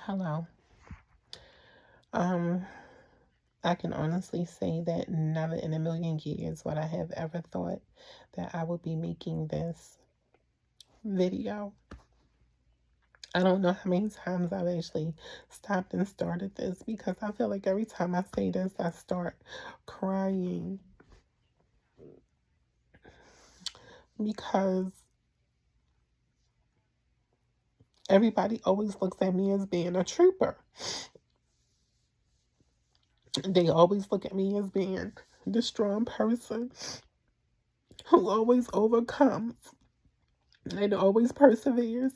Hello. Um, I can honestly say that never in a million years would I have ever thought that I would be making this video. I don't know how many times I've actually stopped and started this because I feel like every time I say this, I start crying because everybody always looks at me as being a trooper. They always look at me as being the strong person who always overcomes and always perseveres.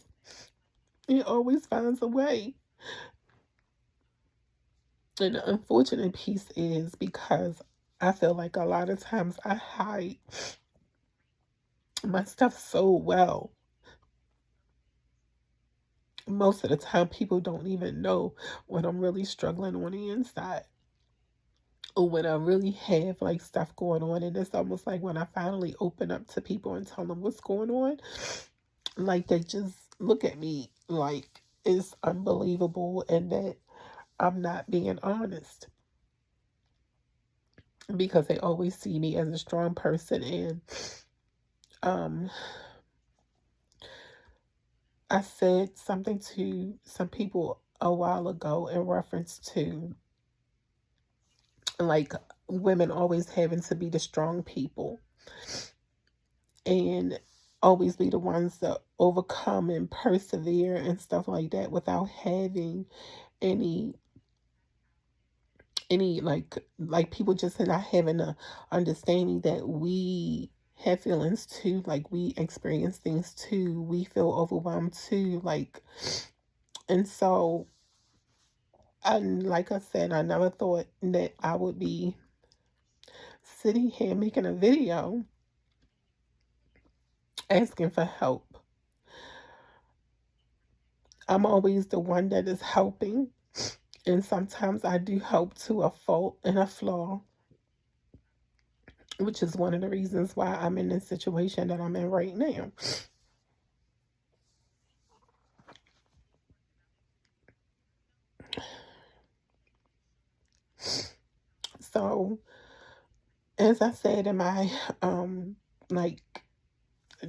He always finds a way. And the unfortunate piece is because I feel like a lot of times I hide my stuff so well. Most of the time, people don't even know when I'm really struggling on the inside or when I really have like stuff going on. And it's almost like when I finally open up to people and tell them what's going on, like they just look at me like it's unbelievable and that I'm not being honest because they always see me as a strong person. And um I said something to some people a while ago in reference to like women always having to be the strong people and always be the ones that overcome and persevere and stuff like that without having any like people just not having a understanding that we have feelings too, like we experience things too, we feel overwhelmed too, like. And so and like I said, I never thought that I would be sitting here making a video asking for help. I'm always the one that is helping, and sometimes I do help to a fault and a flaw, which is one of the reasons why I'm in this situation that I'm in right now. So, as I said in my like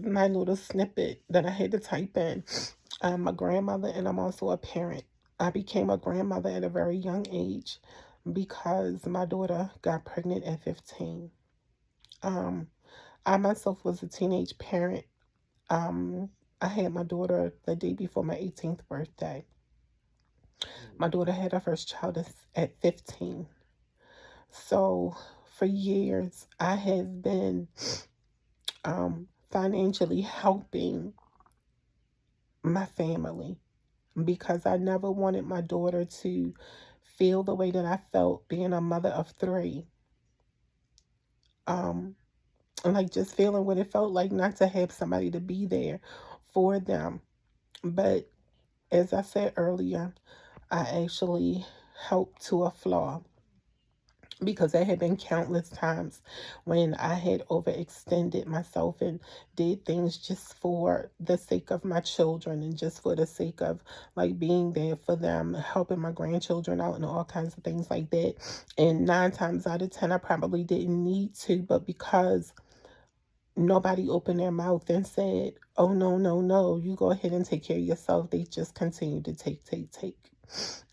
my little snippet that I had to type in, I'm a grandmother and I'm also a parent. I became a grandmother at a very young age because my daughter got pregnant at 15. Um, I myself was a teenage parent. Um, I had my daughter the day before my 18th birthday. My daughter had her first child at 15. So for years, I have been financially helping my family because I never wanted my daughter to feel the way that I felt being a mother of three. Um, like just feeling what it felt like not to have somebody to be there for them. But as I said earlier, I actually helped to a flaw because there had been countless times when I had overextended myself and did things just for the sake of my children and just for the sake of like being there for them, helping my grandchildren out and all kinds of things like that. And 9 times out of 10, I probably didn't need to, but because nobody opened their mouth and said, oh, no, no, no, you go ahead and take care of yourself, they just continue to take, take, take.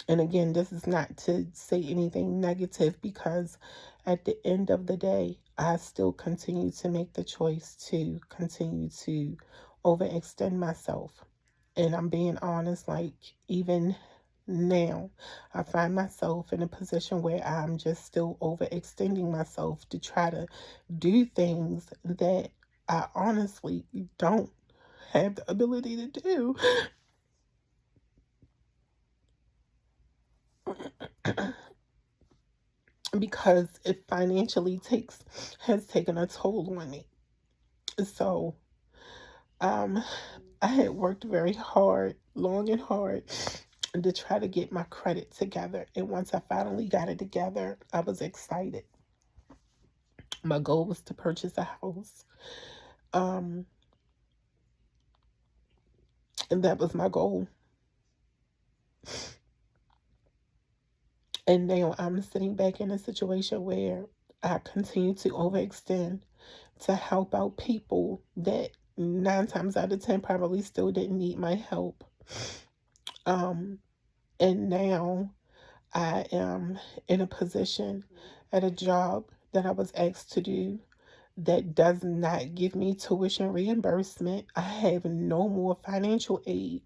And again, this is not to say anything negative because at the end of the day, I still continue to make the choice to continue to overextend myself. And I'm being honest, like even now, I find myself in a position where I'm just still overextending myself to try to do things that I honestly don't have the ability to do. Because it financially has taken a toll on me. So um I had worked very hard, long and hard, to try to get my credit together. And once I finally got it together, I was excited. My goal was to purchase a house. Um and that was my goal. And now I'm sitting back in a situation where I continue to overextend to help out people that 9 times out of 10 probably still didn't need my help. Um, and now I am in a position at a job that I was asked to do that does not give me tuition reimbursement. I have no more financial aid,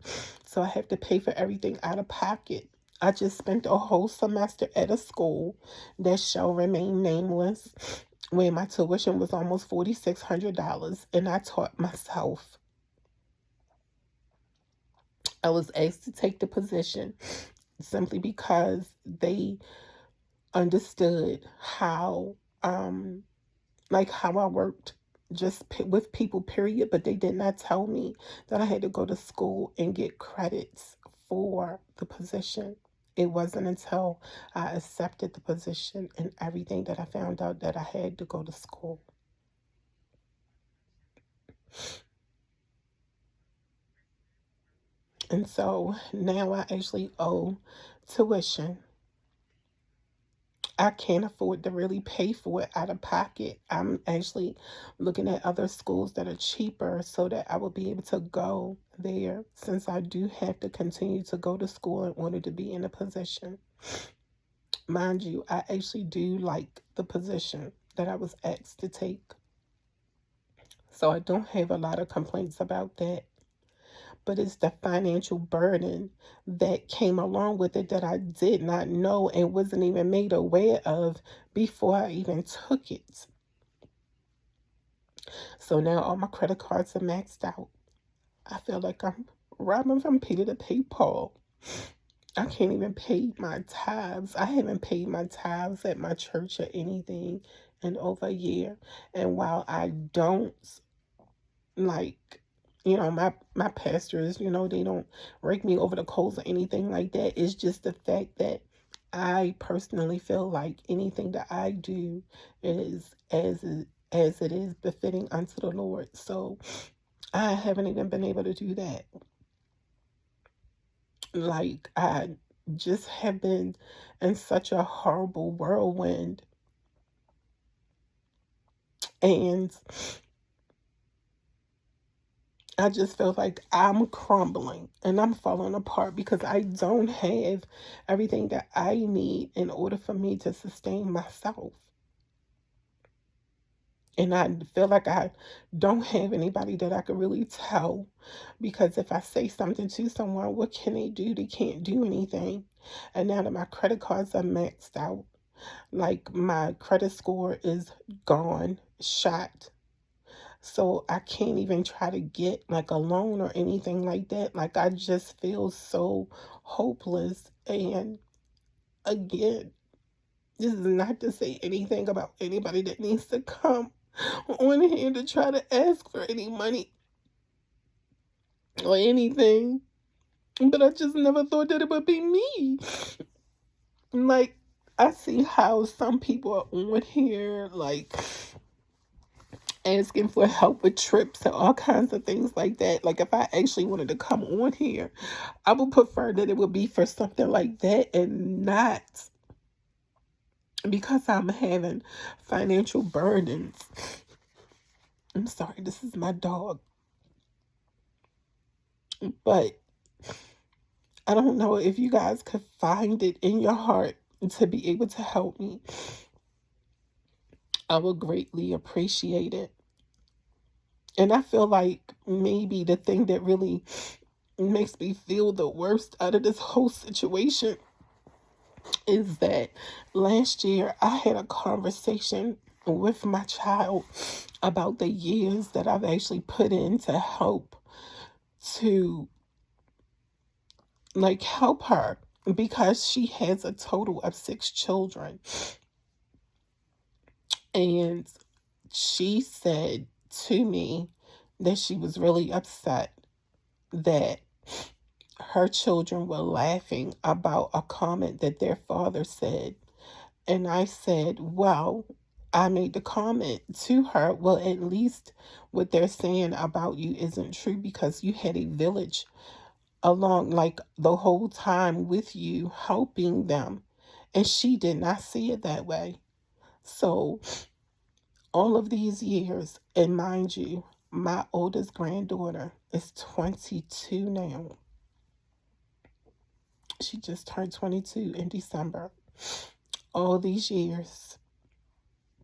so I have to pay for everything out of pocket. I just spent a whole semester at a school that shall remain nameless, where my tuition was almost $4,600, and I taught myself. I was asked to take the position simply because they understood how how I worked just with people, period. But they did not tell me that I had to go to school and get credits for the position. It wasn't until I accepted the position and everything that I found out that I had to go to school. And so now I actually owe tuition. I can't afford to really pay for it out of pocket. I'm actually looking at other schools that are cheaper so that I will be able to go there, since I do have to continue to go to school in order to be in a position. Mind you, I actually do like the position that I was asked to take. So I don't have a lot of complaints about that. But it's the financial burden that came along with it that I did not know and wasn't even made aware of before I even took it. So now all my credit cards are maxed out. I feel like I'm robbing from Peter to pay Paul. I can't even pay my tithes. I haven't paid my tithes at my church or anything in over a year. And while I don't like my pastors, they don't rake me over the coals or anything like that. It's just the fact that I personally feel like anything that I do is as it is befitting unto the Lord. So I haven't even been able to do that. Like, I just have been in such a horrible whirlwind, and I just feel like I'm crumbling and I'm falling apart because I don't have everything that I need in order for me to sustain myself. And I feel like I don't have anybody that I could really tell, because if I say something to someone, what can they do? They can't do anything. And now that my credit cards are maxed out, like my credit score is gone, shot. So I can't even try to get like a loan or anything like that. Like, I just feel so hopeless. And again, this is not to say anything about anybody that needs to come on here to try to ask for any money or anything. But I just never thought that it would be me. Like, I see how some people are on here, like, asking for help with trips and all kinds of things like that. Like, if I actually wanted to come on here, I would prefer that it would be for something like that and not because I'm having financial burdens. I'm sorry, this is my dog. But I don't know if you guys could find it in your heart to be able to help me. I would greatly appreciate it. And I feel like maybe the thing that really makes me feel the worst out of this whole situation is that last year I had a conversation with my child about the years that I've actually put in to help to help her, because she has a total of 6 children. And she said to me that she was really upset that her children were laughing about a comment that their father said. And I said, well, I made the comment to her, well, at least what they're saying about you isn't true, because you had a village along, like, the whole time with you, helping them. And she did not see it that way. So all of these years, and mind you, my oldest granddaughter is 22 now. She just turned 22 in December. All these years,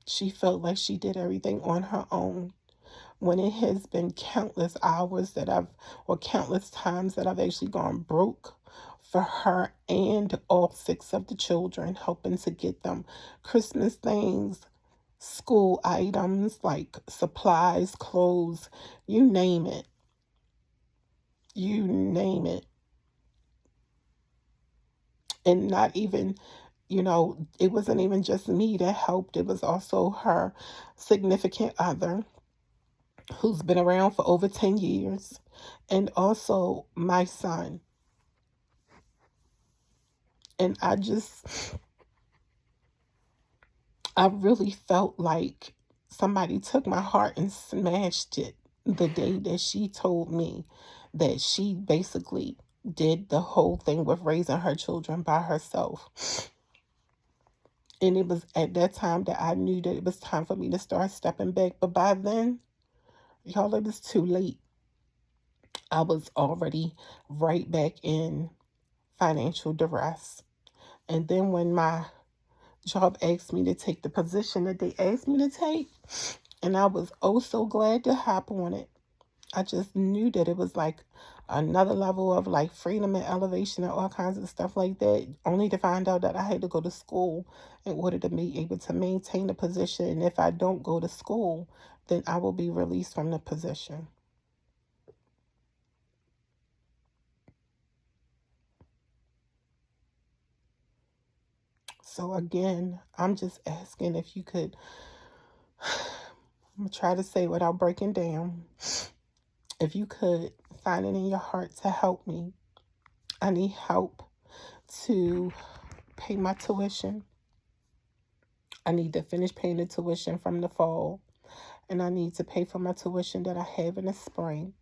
she felt like she did everything on her own, when it has been countless hours or countless times that I've actually gone broke for her and all six of the children, helping to get them Christmas things, school items like supplies, clothes, you name it. You name it. And not even, it wasn't even just me that helped. It was also her significant other, who's been around for over 10 years, and also my son. And I really felt like somebody took my heart and smashed it the day that she told me that she basically did the whole thing with raising her children by herself. And it was at that time that I knew that it was time for me to start stepping back. But by then, y'all, it was too late. I was already right back in financial duress. And then when my job asked me to take the position that they asked me to take, and I was oh so glad to hop on it. I just knew that it was like another level of like freedom and elevation and all kinds of stuff like that, only to find out that I had to go to school in order to be able to maintain the position. And if I don't go to school, then I will be released from the position. So again, I'm just asking if you could, I'm going to try to say without breaking down, if you could find it in your heart to help me. I need help to pay my tuition. I need to finish paying the tuition from the fall. And I need to pay for my tuition that I have in the spring.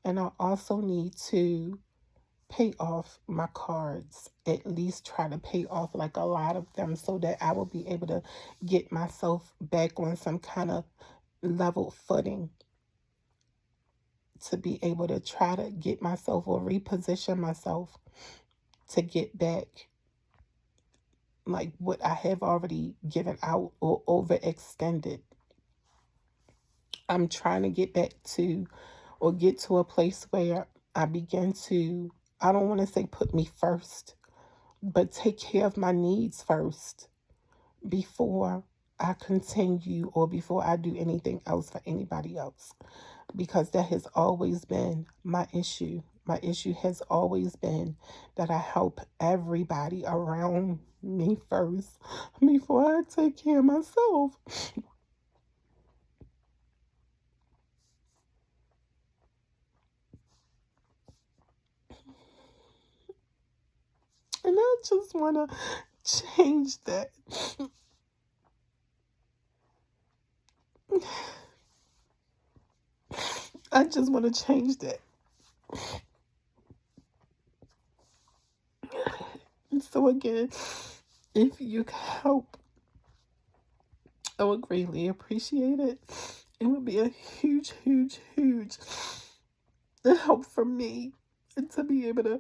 And I also need to pay off my cards, at least try to pay off like a lot of them, so that I will be able to get myself back on some kind of level footing, to be able to try to get myself or reposition myself to get back like what I have already given out or overextended. I'm trying to get back to, or get to a place where I begin to, I don't want to say put me first, but take care of my needs first before I continue or before I do anything else for anybody else. Because that has always been my issue. My issue has always been that I help everybody around me first before I take care of myself. And I just want to change that. I just want to change that. And so again, if you could help, I would greatly appreciate it. It would be a huge, huge, huge help for me, and to be able to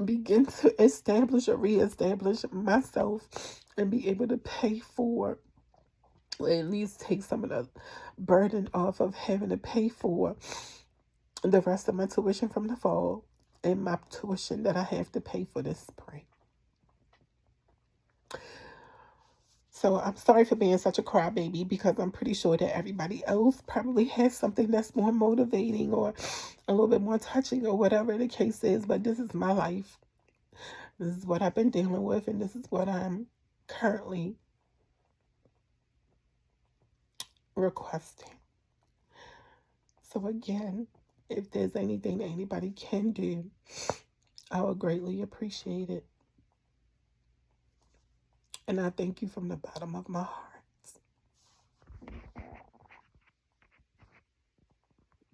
begin to establish or reestablish myself and be able to pay for, or at least take some of the burden off of having to pay for the rest of my tuition from the fall and my tuition that I have to pay for this spring. So I'm sorry for being such a crybaby, because I'm pretty sure that everybody else probably has something that's more motivating or a little bit more touching or whatever the case is. But this is my life. This is what I've been dealing with, and this is what I'm currently requesting. So again, if there's anything that anybody can do, I would greatly appreciate it. And I thank you from the bottom of my heart.